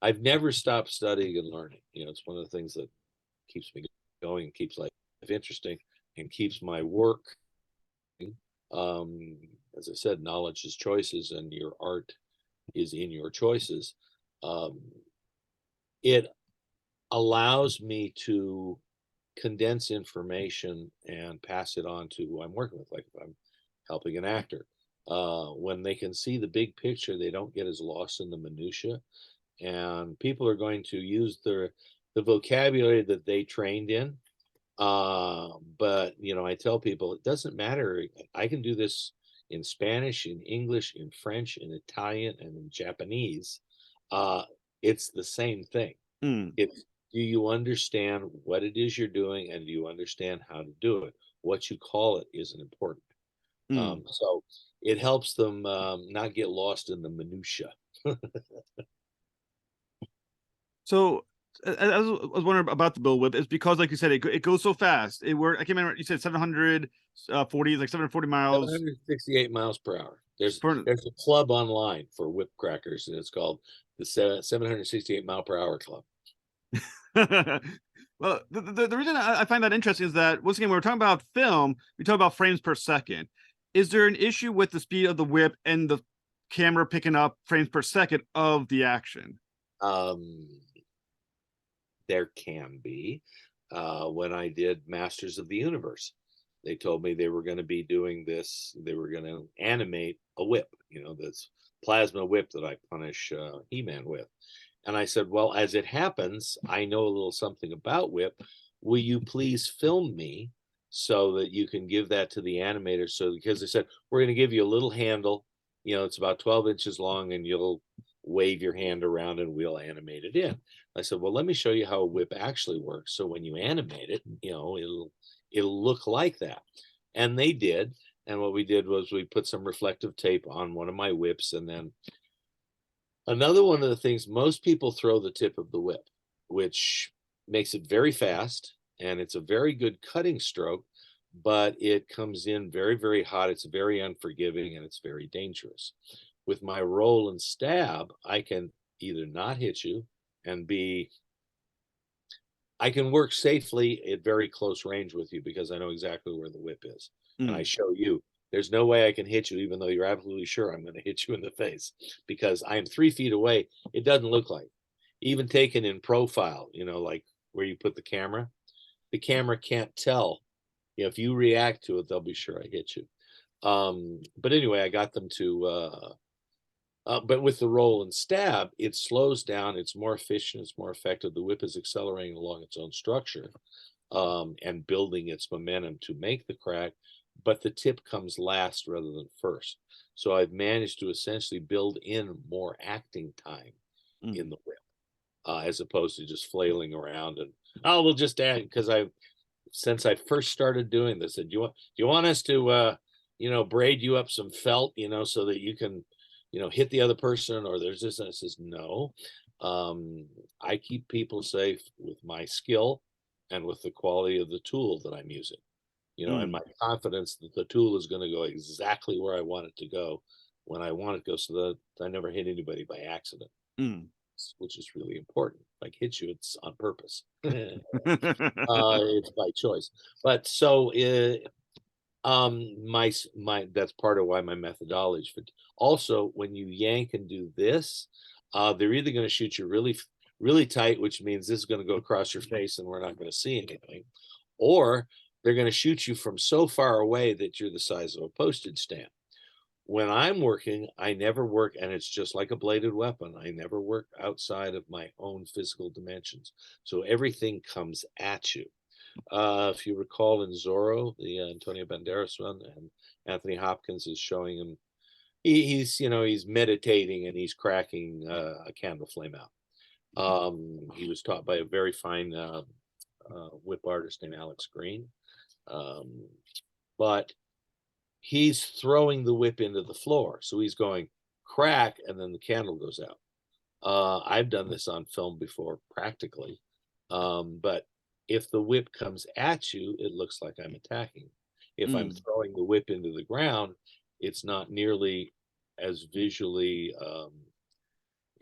I've never stopped studying and learning. It's one of the things that keeps me going, keeps life interesting, and keeps my work. As I said, knowledge is choices, and your art is in your choices. It allows me to condense information and pass it on to who I'm working with. Like if I'm helping an actor, when they can see the big picture, they don't get as lost in the minutia, and people are going to use the vocabulary that they trained in. But I tell people it doesn't matter. I can do this in Spanish, in English, in French, in Italian, and in Japanese. It's the same thing. Mm. It's, do you understand what it is you're doing, and do you understand how to do it? What you call it isn't important. So it helps them not get lost in the minutia. So I was wondering about the bullwhip. It's because, like you said, it goes so fast. It worked. I can't remember. You said 740, like 740 miles 768 miles per hour. for. There's a club online for whip crackers, and it's called the 768 mile per hour club. Well, the reason I find that interesting is that, once again, when we're talking about film, we talk about frames per second. Is there an issue with the speed of the whip and the camera picking up frames per second of the action? Um, there can be. When I did Masters of the Universe, they told me they were going to be doing this. They were going to animate a whip, this plasma whip that I punish He-Man with. And I said, well, as it happens, I know a little something about whip. Will you please film me so that you can give that to the animator? So, because they said, we're going to give you a little handle, it's about 12 inches long, and you'll wave your hand around and we'll animate it in. I said, well, let me show you how a whip actually works. So when you animate it, it'll look like that. And they did. And what we did was we put some reflective tape on one of my whips. And then another one of the things, most people throw the tip of the whip, which makes it very fast. And it's a very good cutting stroke, but it comes in very, very hot. It's very unforgiving, and it's very dangerous. With my roll and stab, I can either not hit you and I can work safely at very close range with you because I know exactly where the whip is. And I show you, there's no way I can hit you, even though you're absolutely sure I'm going to hit you in the face, because I'm 3 feet away. It doesn't look like, even taken in profile, like where you put the camera can't tell. If you react to it, they'll be sure I hit you. But anyway, I got them to but with the roll and stab, it slows down. It's more efficient. It's more effective. The whip is accelerating along its own structure and building its momentum to make the crack. But the tip comes last rather than first. So I've managed to essentially build in more acting time in the whip, as opposed to just flailing around and, oh, we'll just add, because since I first started doing this, said, do you want us to braid you up some felt, so that you can hit the other person, or there's this. And I says, no, I keep people safe with my skill and with the quality of the tool that I'm using, and my confidence that the tool is going to go exactly where I want it to go when I want it to go, so that I never hit anybody by accident, which is really important. If I hit you, it's on purpose. It's by choice. But so my that's part of why my methodology. Also, when you yank and do this, they're either going to shoot you really, really tight, which means this is going to go across your face and we're not going to see anything, or they're going to shoot you from so far away that you're the size of a postage stamp. When I'm working, I never work, and it's just like a bladed weapon. I never work outside of my own physical dimensions. So everything comes at you. If you recall in Zorro, the Antonio Banderas one, and Anthony Hopkins is showing him, he's meditating and he's cracking a candle flame out. He was taught by a very fine whip artist named Alex Green, but he's throwing the whip into the floor, so he's going crack, and then the candle goes out. I've done this on film before, practically, but if the whip comes at you, it looks like I'm attacking. If I'm throwing the whip into the ground, it's not nearly as visually,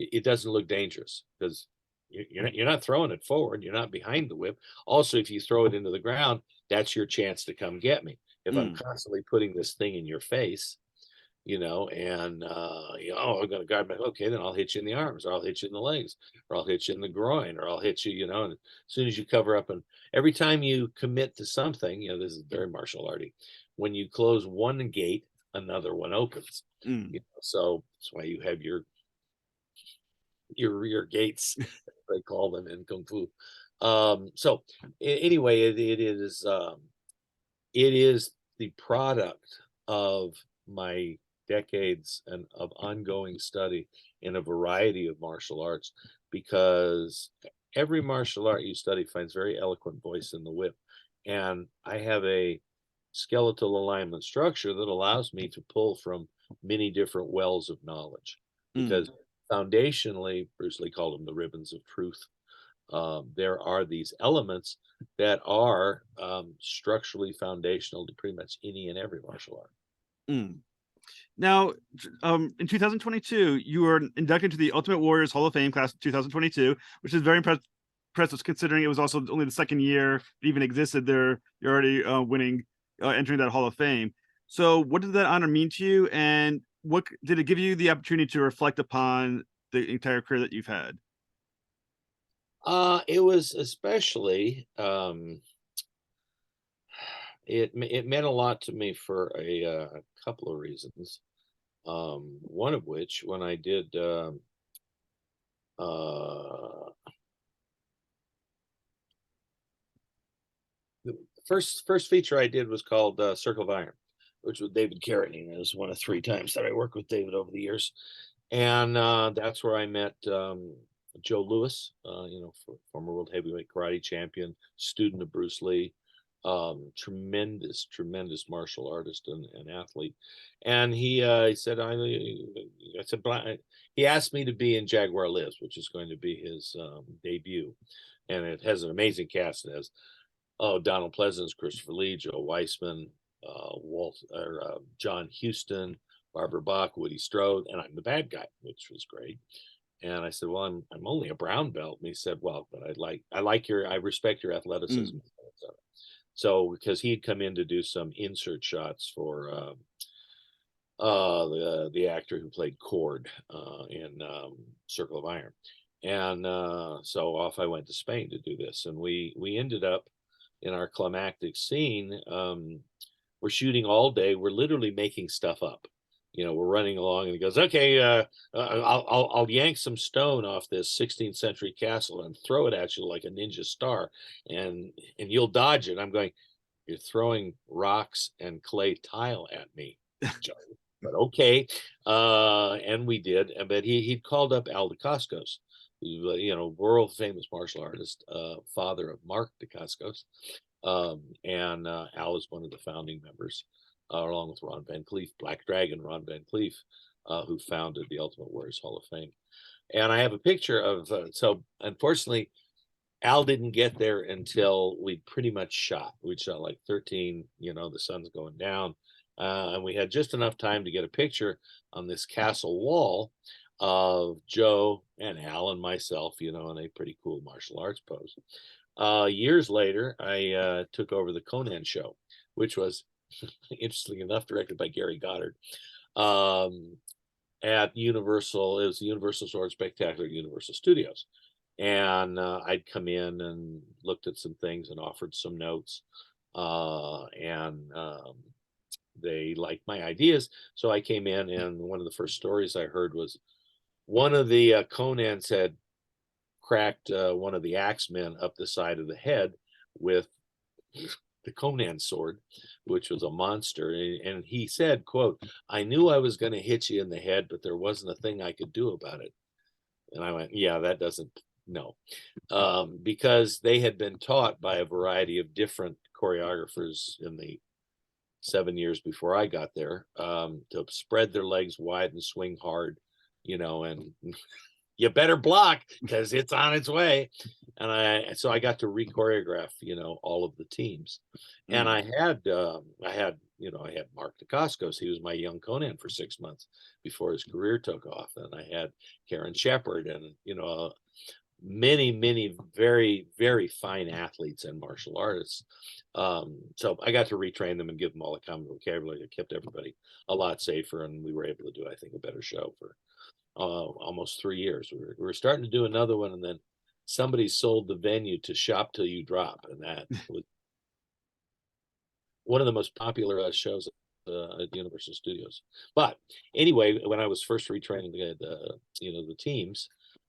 it doesn't look dangerous, because you're not throwing it forward. You're not behind the whip. Also, if you throw it into the ground, that's your chance to come get me. If I'm constantly putting this thing in your face, and oh, I'm gonna guard my, okay, then I'll hit you in the arms, or I'll hit you in the legs, or I'll hit you in the groin, or I'll hit you, and as soon as you cover up, and every time you commit to something, this is very martial arty. When you close one gate, another one opens. So that's why you have your rear gates, they call them in kung fu. So anyway, it is the product of my decades and of ongoing study in a variety of martial arts, because every martial art you study finds very eloquent voice in the whip. And I have a skeletal alignment structure that allows me to pull from many different wells of knowledge. Because foundationally, Bruce Lee called them the ribbons of truth. There are these elements that are structurally foundational to pretty much any and every martial art. Mm. Now, in 2022, you were inducted to the Ultimate Warriors Hall of Fame class of 2022, which is very impressive considering it was also only the second year it even existed. There, you're already winning, entering that Hall of Fame. So, what did that honor mean to you, and what did it give you the opportunity to reflect upon the entire career that you've had? It was especially it meant a lot to me for a couple of reasons. One of which, when I did uh, the first feature I did was called Circle of Iron, which was David Carradine. It was one of 3 times that I worked with David over the years, and that's where I met Joe Louis, former world heavyweight karate champion, student of Bruce Lee, tremendous martial artist and athlete. And he said, I said, he asked me to be in Jaguar Lives, which is going to be his debut, and it has an amazing cast. It has Donald Pleasance, Christopher Lee, Joe Weissman, John Huston, Barbara Bach, Woody Strode, and I'm the bad guy, which was great. And I said, "Well, I'm only a brown belt." And he said, "Well, but I respect your athleticism." So because he'd come in to do some insert shots for the actor who played Cord in Circle of Iron, and so off I went to Spain to do this, and we ended up in our climactic scene. We're shooting all day. We're literally making stuff up. We're running along, and he goes, "Okay, I'll yank some stone off this 16th century castle and throw it at you like a ninja star, and you'll dodge it." I'm going, "You're throwing rocks and clay tile at me, Joe." But okay, and we did. But he'd called up Al Dacascos, who world famous martial artist, father of Mark Dacascos, and Al is one of the founding members, along with Ron Van Cleef, Black Dragon Ron Van Cleef, who founded the Ultimate Warriors Hall of Fame. And I have a picture of, so unfortunately, Al didn't get there until we pretty much shot. We'd shot like 13, the sun's going down. And we had just enough time to get a picture on this castle wall of Joe and Al and myself, in a pretty cool martial arts pose. Years later, I took over the Conan show, which was, interestingly enough, directed by Gary Goddard, at Universal. It was the Universal Sword Spectacular at Universal Studios. And I'd come in and looked at some things and offered some notes. And they liked my ideas. So I came in, and one of the first stories I heard was one of the Conans had cracked one of the axemen up the side of the head with the Conan sword, which was a monster. And he said, quote, "I knew I was going to hit you in the head, but there wasn't a thing I could do about it." And I went, "Yeah, that doesn't, no." Because they had been taught by a variety of different choreographers in the 7 years before I got there, to spread their legs wide and swing hard, and you better block because it's on its way. And so I got to re-choreograph, all of the teams. And I had Mark Dacascos. He was my young Conan for 6 months before his career took off. And I had Karen Shepard and, many very, very fine athletes and martial artists. So I got to retrain them and give them all the common vocabulary that kept everybody a lot safer. And we were able to do, I think, a better show for almost 3 years. We were starting to do another one, and then somebody sold the venue to Shop Till You Drop, and that was one of the most popular shows at Universal Studios. But anyway, when I was first retraining the teams,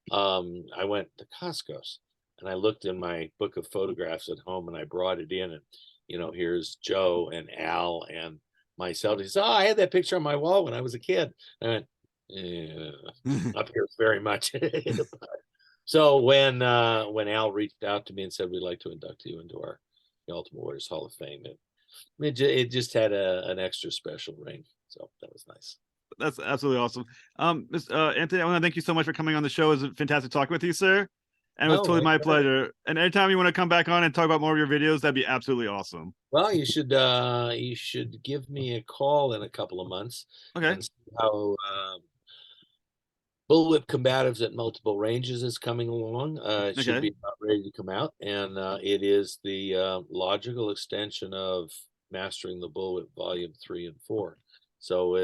I went to Costco's, and I looked in my book of photographs at home, and I brought it in, and here's Joe and Al and myself. He said, "Oh, I had that picture on my wall when I was a kid." And I went, "Yeah, up here very much." So when Al reached out to me and said, "We'd like to induct you into our Ultimate Warriors Hall of Fame," It just had an extra special ring, so that was nice. That's absolutely awesome. Anthony, I want to thank you so much for coming on the show. It was fantastic talking with you, sir. And it was Oh, totally my my pleasure. pleasure. And anytime you want to come back on and talk about more of your videos, that'd be absolutely awesome. Well, you should give me a call in a couple of months Okay. and see how bullwhip combatives at multiple ranges is coming along. It should Okay. be about ready to come out, and it is the logical extension of Mastering the Bullwhip Volume 3 and 4. So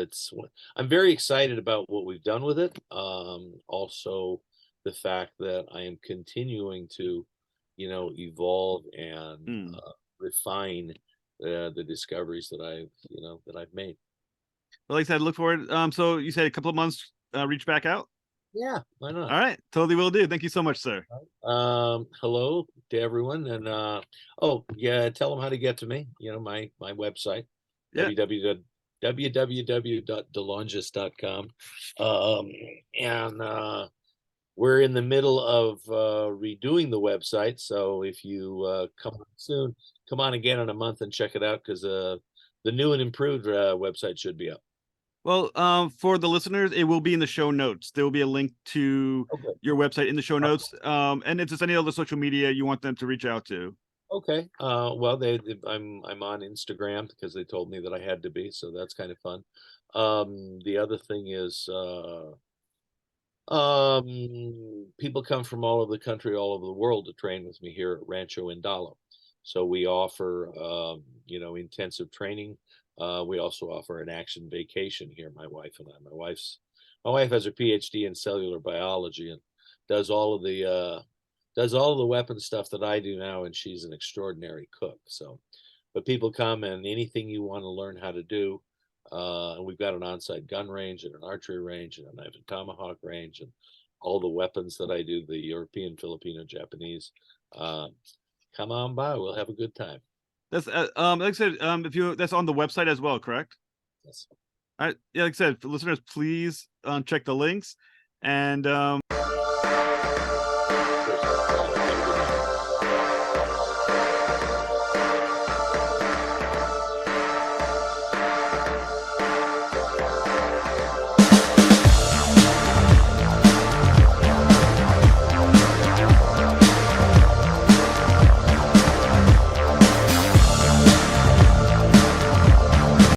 I'm very excited about what we've done with it. Also, the fact that I am continuing to, evolve and Mm. refine the discoveries that I've made. Well, like I said, look forward. So you said a couple of months, reach back out. Yeah, why not? All right. Totally will do. Thank you so much, sir. Hello to everyone, and oh yeah, tell them how to get to me. My website, Yeah. www.delongis.com. And we're in the middle of redoing the website, so if you come on soon, come on again in a month and check it out, because the new and improved website should be up. Well, for the listeners, it will be in the show notes. There will be a link to Okay. your website in the show notes. And it's just any other social media you want them to reach out to. Okay. Well, I'm on Instagram because they told me that I had to be, so that's kind of fun. The other thing is, people come from all over the country, all over the world to train with me here at Rancho Indalo. So we offer, intensive training. We also offer an action vacation here, my wife and I. My wife has her PhD in cellular biology and does all of the weapon stuff that I do now, and she's an extraordinary cook. So, but people come, and anything you want to learn how to do, and we've got an on-site gun range and an archery range and a knife and tomahawk range and all the weapons that I do, the European, Filipino, Japanese. Come on by. We'll have a good time. That's like I said, if you that's on the website as well, correct? Yes. All right. Yeah, like I said, for listeners, please check the links and